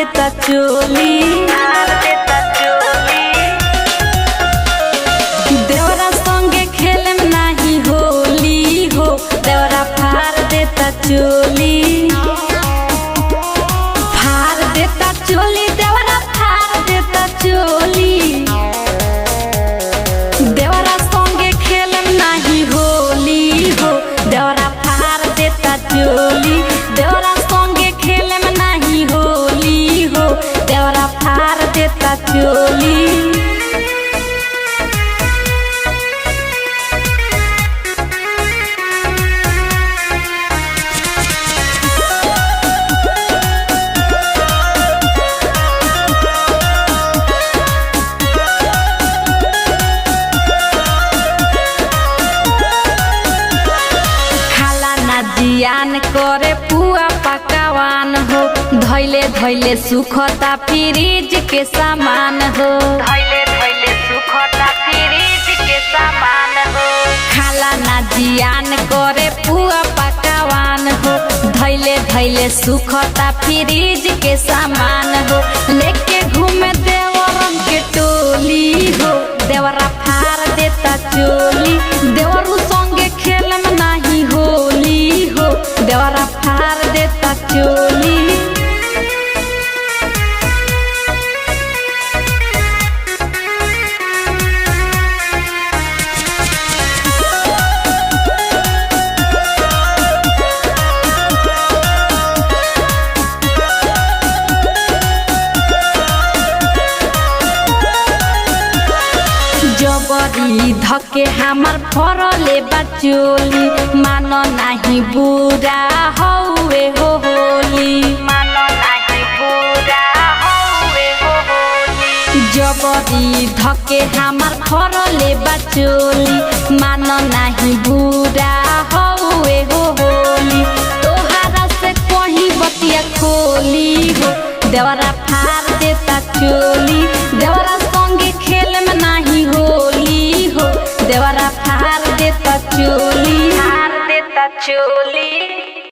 देता चोली। देवरा संगे खेलम नाही होली हो, देवरा फाड़ देता चोली। फाड़ देता चोली, देवरा फाड़ देता चोली। देवरा संगे खेलम नाही होली हो, देवरा फाड़ देता चोली। देवरा संगे खेलम नाही होली हो, देवरा फाड़ देता चोली। जियान करे पुआ पकवान हो, धैले धैले सुखता फ्रिज के सामान हो। धैले धैले सुखता फ्रिज के सामान हो। खाला ना जियान करे पुआ पकवान हो, धैले धैले सुखता फ्रिज के सामान हो। लेके घूमे देवरम के टोली हो, देवरा फाड़ देता चोली। देवरू संगे खेलम नाही होली हो, देवरा फाड़ देता चोली। जबरी धके हमार फरले बचोली, मानो नाही बुरा हौवे हो होली। मानो नाही बुरा हौवे हो होली। जबरी धके हमार फरले बचोली, मानो नाही बुरा हौवे हो होली। तोहरा से कहीं बतिया खोली हो, देवरा फाड़ देता चोली। देवरा संगे खेलम नाही होली हो, देवरा फाड़ देता चोली। फाड़ देता चोली।